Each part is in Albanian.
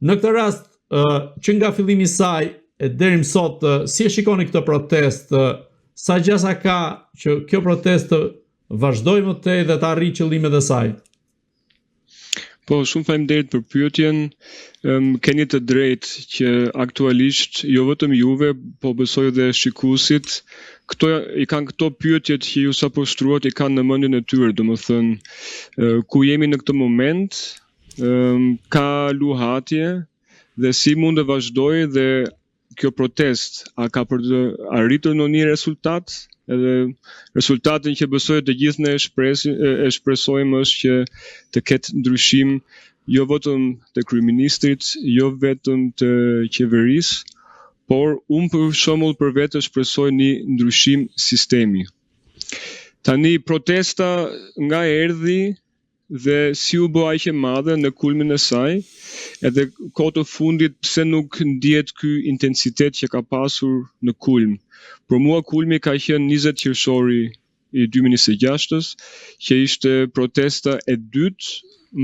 Në këtë rast, që nga fillimi i saj e deri më sot, si e shikoni këtë protestë? Sa gjasa ka që kjo protestë vazhdojë më tej dhe të arrijë qëllimet e saj? Po, shumë faleminderit për pyetjen. Keni të drejtë që aktualisht jo vetëm juve, po besoj edhe shikuesit, kanë këto pyetjet që ju sapo shtruat, i kanë në mendjen e tyre, domethënë ku jemi në këtë moment, ka luhatje dhe si mund të vazhdojë dhe kjo protest a ka për të arritur në një rezultat? Edhe rezultatin që besoj të gjithë ne e shpresojmë është që të ketë ndryshim jo vetëm të kryeministrit, jo vetëm të qeverisë, por unë për shembull për vetë shpresoj një ndryshim sistemi. Tani protesta nga erdhi dhe si u bë aq e madhe në kulmin e saj, edhe kohë të fundit pse nuk ndihet ky intensitet që ka pasur në kulm. Për mua kulmi ka qenë 20 qershori i 2026-s, që ishte protesta e dytë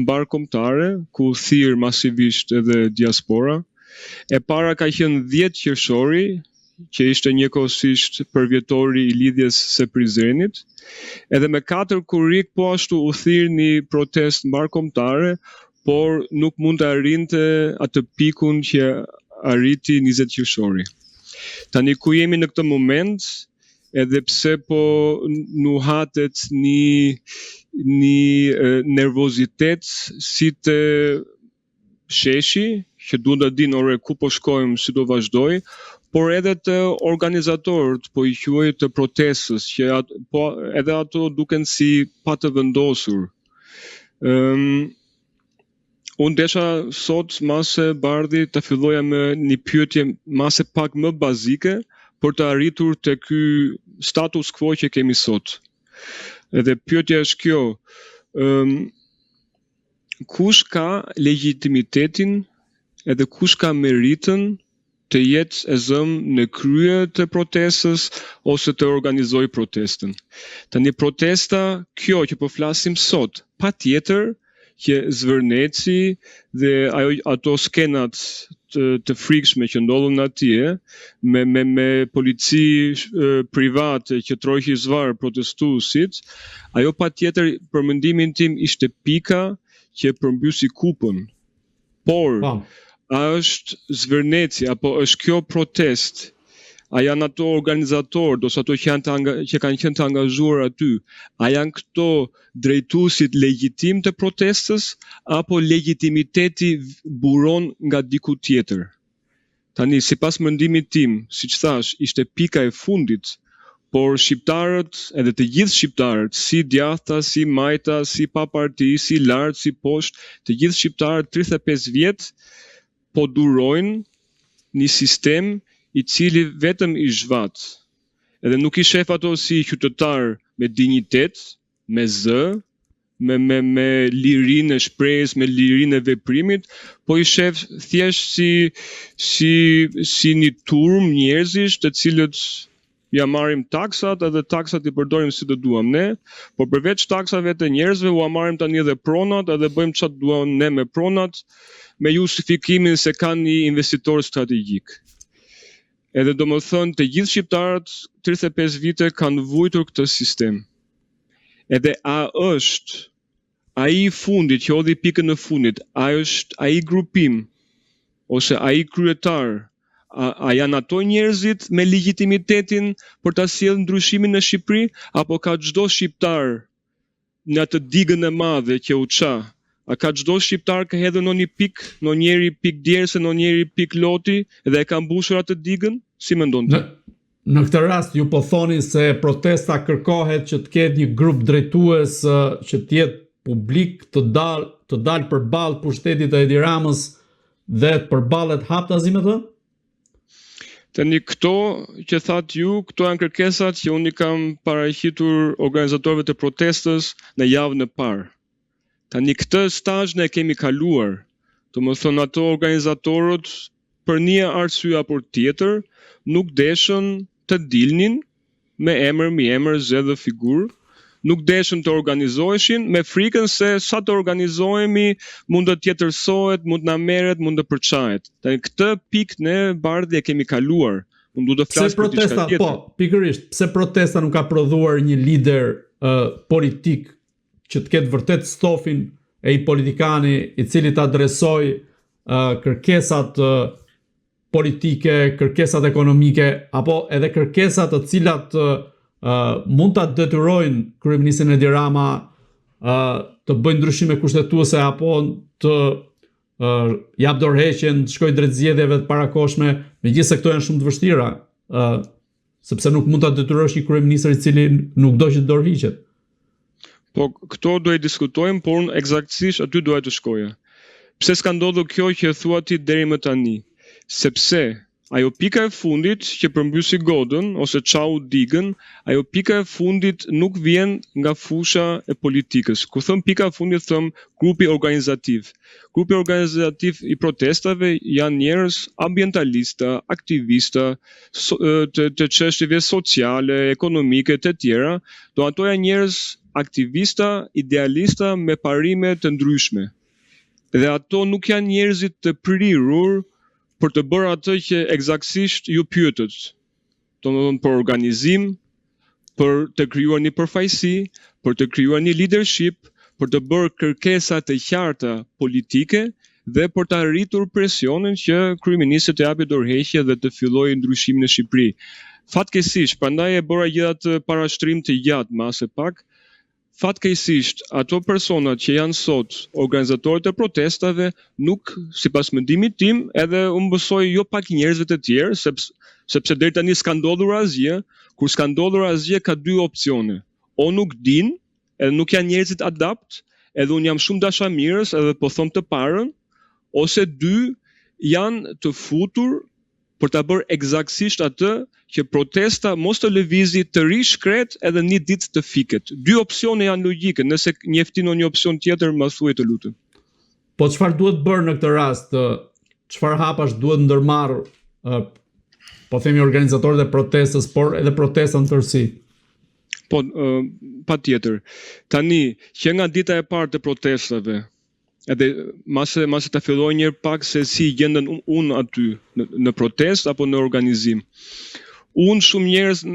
mbarkombëtare, ku thirr masivisht edhe diaspora. E para ka qenë 10 qershori, që ishte njëkohësisht përvjetori i lidhjes së Prizrenit, edhe me 4 korrik po ashtu u thirr një protestë mbarkombëtare, por nuk mund të arrinte atë pikun që arriti 20 qershori. Tani ku jemi në këtë moment, edhe pse po nuhatet një nervozitet si të sheshi, që duhet të dinë ore ku po shkojmë, si do vazhdoj, por edhe të organizatorët, po i quaj të protestës, që edhe ato duken si pa të vendosur. Unë desha sot mase bardhi të filloja me një pyetje mase pak më bazike për të arritur te ky status quo që kemi sot. Edhe pyetja është kjo, kush ka legitimitetin edhe kush ka meritën të jetë e zëmë në krye të protestës ose të organizoj protestën. Tani protesta kjo që po flasim sot, patjetër që zvërneci dhe ato skenat të frikshme që ndodhën atje, me polici private që troqi zvarr protestuesit, ajo patjetër për mendimin tim ishte pika që përmbysi kupën. Por a është zvërneci apo është kjo protest? A janë ato organizatorë, ose ato që kanë qenë të angazhuar aty, a janë këto drejtuesit legjitim të protestës, apo legitimiteti buron nga diku tjetër? Tani, sipas mendimit tim, siç thash, ishte pika e fundit, por shqiptarët, edhe të gjithë shqiptarët, si djathta, si majta, si pa parti, si lart, si poshtë, të gjithë shqiptarët 35 vjet po durojnë një sistem i cili vetëm i zhvat. Edhe nuk i shef ato si qytetar me dinjitet, me zë, me lirinë e shprehjes, me lirinë e veprimit, po i shef thjesht si një turm njerëzish të cilët ja marrim taksat edhe taksat i përdorim si të duam ne, por përveç taksave të njerëzve u marrim tani edhe pronat edhe bëjmë çfarë duam ne me pronat, me justifikimin se kanë një investitor strategjik. Edhe do më thënë të gjithë shqiptarët 35 vite kanë vujtur këtë sistem. Edhe a është ai fundit që hodhi pikën në fundit, a është ai grupim ose ai kryetar, a janë ato njerëzit me legitimitetin për ta sjellë ndryshimin në Shqipëri, apo ka çdo shqiptar në atë digën e madhe që u ça? A ka çdo shqiptar ka hedhur në një pikë, në njëri pikë djerse, në njëri pikë loti dhe e ka mbushur atë digën? Si mendon ti? Në këtë rast ju po thoni se protesta kërkohet që të ketë një grup drejtues që të jetë publik, të dalë përballë pushtetit të Edi Ramës dhe të përballet haptazi me të? Tani këto që thatë ju, këto janë kërkesat që unë i kam paraqitur organizatorëve të protestës në javën e parë. Tani këtë stazh ne kemi kaluar, do të thonë ato organizatorët për një arsye apo tjetër nuk deshën të dilnin me emër zë dhe figurë, nuk deshën të organizoheshin me frikën se sa të organizohemi mund të tjetërsohet, mund na merret, mund të përçahet. Këtë pikë ne bardhë e kemi kaluar. Unë duhet të flas për diçka tjetër. Po, pikërisht, pse protesta nuk ka prodhuar një lider politik që të ketë vërtet stofin e i politikani i cili të adresoj kërkesat politike, kërkesat ekonomike, apo edhe kërkesat të cilat mund të detyrojnë kryeministrin Edi Rama të bëjnë ndryshime kushtetuese apo të jap dorëheqjen, të shkojë drejt zgjedhjeve të parakohshme, megjithëse këto janë shumë të vështira, sepse nuk mund ta detyrosh një kryeministër i cili nuk do që të dorëhiqet. Po këto do e diskutojmë, por unë eksaktësisht aty doja të shkoja. Pse s'ka ndodhur kjo që thua ti deri më tani? Sepse ajo pika e fundit që përmbysi godën ose çau digën, ajo pika e fundit nuk vjen nga fusha e politikës. Kur thëm pika e fundit thëm grupi organizativ. Grupi organizativ i protestave janë njerëz ambientalista, aktivista, të çështjeve sociale, ekonomike të tjera, do ato janë njerëz aktivista, idealista me parime të ndryshme. Dhe ato nuk janë njerëzit të prirur për të bërë atë që eksaktësisht ju pyetët. Domethënë për organizim, për të krijuar një përfaqësi, për të krijuar një leadership, për të bërë kërkesa të qarta politike dhe për të arritur presionin që kryeministri të japë dorëheqje dhe të fillojë ndryshimin në Shqipëri. Fatkeqësisht, prandaj e bëra gjithë atë parashtrim të gjatë më së pak. Fatkeqësisht, ato personat që janë sot organizatorët e protestave nuk, sipas mendimit tim, edhe unë besoj jo pak njerëzve të tjerë, sepse deri tani s'ka ndodhur asgjë, kur s'ka ndodhur asgjë ka dy opsione. O nuk din, edhe nuk janë njerëzit adapt, edhe unë jam shumë dashamirës edhe po them të parën, ose dy janë të futur për ta bërë eksaktësisht atë që protesta mos të lëvizi të rishkret edhe një ditë të fiket. Dy opsione janë logjike, nëse njeftin një opsion tjetër, më thuaj të lutem. Po çfarë duhet bërë në këtë rast? Çfarë hapash duhet ndërmarrë, po themi organizatorët e protestës, por edhe protesta në tërësi? Po, patjetër. Tani, që nga dita e parë të protestave, edhe mase ta filloj një pak se si gjendën unë aty në protest apo në organizim. Unë shumë njerëz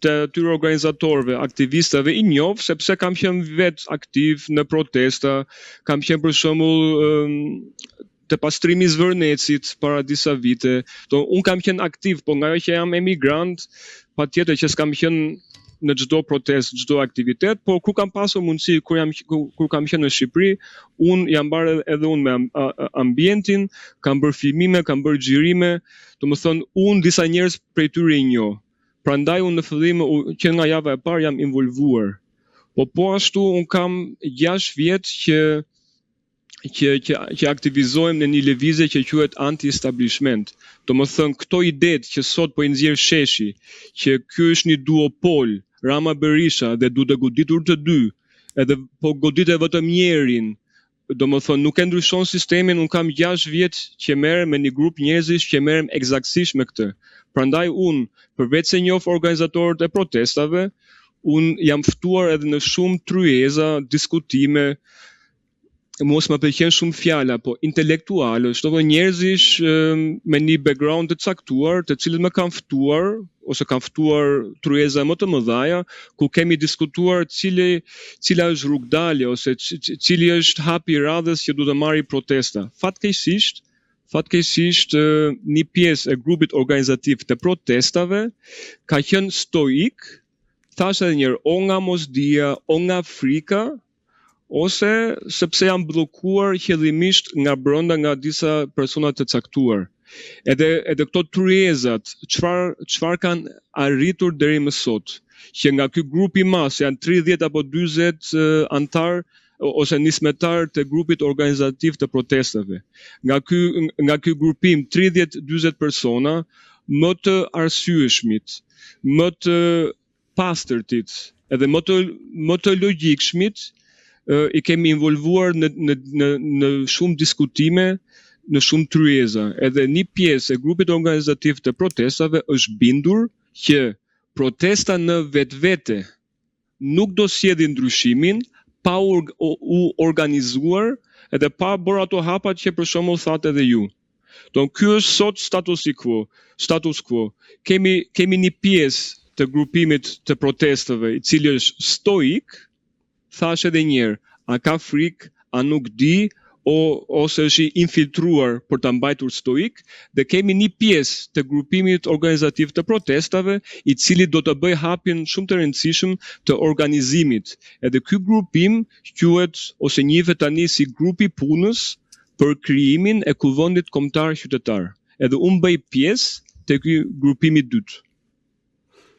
të atyre organizatorëve, aktivistave i njoh sepse kam qenë vetë aktiv në protesta, kam qenë për shembull të pastrimi i Zvërnecit para disa vite. Unë kam qenë aktiv, po nga që jam emigrant, patjetër që s'kam qenë në çdo protest, çdo aktivitet, por kur kam pasur mundësi, kur kam qenë në Shqipëri, unë jam bërë edhe unë me ambientin, kam bërë filmime, kam bërë xhirime, domethënë unë disa njerëz prej tyre i njoh. Prandaj unë në fillim që nga java e parë jam involvuar. Po ashtu unë kam 6 vjet që aktivizohem në një lëvizje që quhet anti-establishment. Domethënë këto idetë që sot po i nxjerr Sheshi, që ky është një duopol, Rama Berisha dhe duhet të goditur të dy, edhe po goditet vetëm njërin. Domethënë nuk e ndryshon sistemin, unë kam 6 vjet që merrem me një grup njerëzish që merrem eksaktësisht me këtë. Prandaj unë, përveç se njoh organizatorët e protestave, unë jam ftuar edhe në shumë tryeza, diskutime, mos më pëlqen shumë fjala, po intelektualësh, do të thonë njerëzish me një background të caktuar, të cilët më kanë ftuar ose kanë ftuar tryeza më të mëdha, ku kemi diskutuar cila është rrugdalja ose cili është hapi i radhës që duhet të marrë protesta. Fatkeqësisht një pjesë e grupit organizativ të protestave ka qenë stoik, thashë edhe njëherë, o nga mosdia, o nga frika, ose sepse janë bllokuar qëllimisht nga brenda nga disa persona të caktuar. Edhe këto tryezat, çfarë kanë arritur deri më sot, që nga ky grup i mas janë 30 apo 40 antar ose nismetar të grupit organizativ të protestave. Nga ky grupim 30-40 persona, më të arsyeshmit, më të pastërtit, edhe më të logjikshmit, i kemi involvuar në shumë diskutime, në shumë tryeza. Edhe një pjesë e grupit organizativ të protestave është bindur që protesta në vetvete nuk do sjellin ndryshimin pa u organizuar edhe pa bërë ato hapat që për shembull thatë edhe ju. Ky është sot status quo. Kemi një pjesë të grupimit të protestave i cili është stoik, thash edhe një herë, a ka frikë, a nuk di, ose është i infiltruar për ta mbajtur stoik, dhe kemi një pjesë të grupimit organizativ të protestave i cili do të bëj hapjen shumë të rëndësishëm të organizimit. Edhe ky grupim quhet ose njihet tani si grupi punës për krijimin e kuvendit kombëtar qytetar. Edhe unë bëj pjesë të ky grupimi i dytë.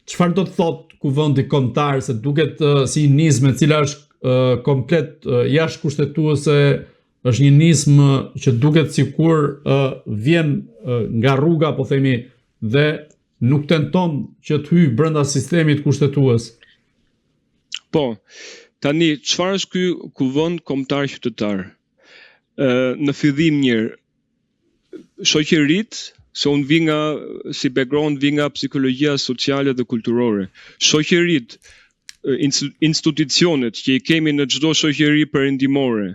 Çfarë do të thotë kuvendi kombëtar, se duket si një nizme e cila është komplet jashtëkushtetuese, është një nizmë që duket sikur vjen nga rruga, po themi, dhe nuk tenton që të hyjë brenda sistemit kushtetues. Po, tani çfarë është ky kuvend kombëtar qytetar? Në fillim shoqëritë, se unë vi nga, si background, vi nga psikologjia sociale dhe kulturore. Shoqëritë, institucionet që i kemi në çdo shoqëri perëndimore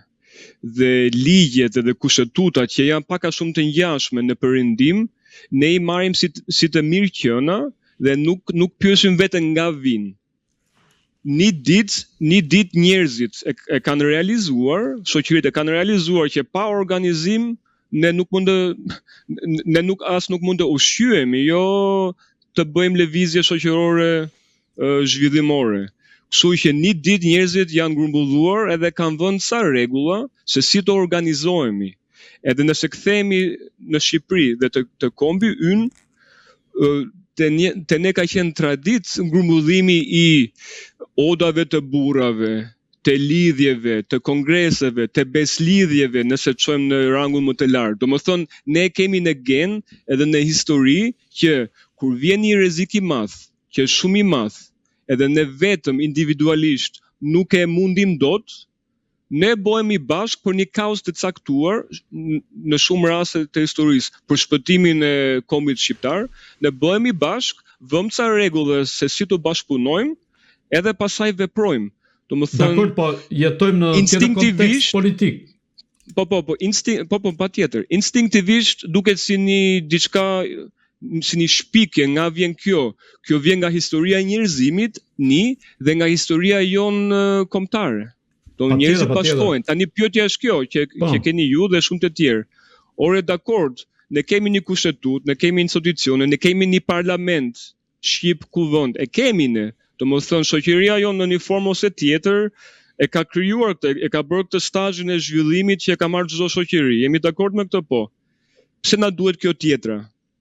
dhe ligjet dhe kushtetutat që janë pak a shumë të ngjashme në perëndim, ne i marrim si të mirë qëna dhe nuk pyesim veten nga vijnë. Një ditë njerëzit e kanë realizuar, shoqëritë e kanë realizuar që pa organizim ne nuk mund të ushqyehemi, jo të bëjmë lëvizje shoqërore zhvillimore. Kështu që një ditë njerëzit janë grumbulluar edhe kanë vënë ca rregulla se si të organizohemi. Edhe nëse kthehemi në Shqipëri dhe të kombi ynë, te ne ka qenë traditë grumbullimi i odave të burrave, të lidhjeve, të kongreseve, të beslidhjeve, nëse çojmë në rangun më të lartë. Domethënë, ne kemi në gen edhe në histori që kur vjen një rrezik i madh, që është shumë i madh, edhe ne vetëm individualisht nuk e mundim dot, ne bëhemi bashkë për një kauzë të caktuar, në shumë raste të historisë, për shpëtimin e kombit shqiptar, ne bëhemi bashkë, vëmë ca rregulla se si të bashkëpunojmë, edhe pastaj veprojmë. Dakor, po jetojmë në tjetër kontekst politik. Po, patjetër. Instinktivisht duket si një shpikje nga vjen kjo. Kjo vjen nga historia e njerëzimit, dhe nga historia jonë kombëtare. Njerëzit bashkohen. Tani pyetja është kjo që keni ju dhe shumë të tjerë. Ore, dakord, ne kemi një kushtetutë, ne kemi institucione, ne kemi një parlament, shqip kuvend, e kemi ne. Domethënë shoqëria jonë në një formë ose tjetër e ka krijuar këtë, e ka bërë këtë stazhin e zhvillimit që e ka marrë çdo shoqëri. Jemi dakord me këtë po? Pse na duhet kjo tjetra?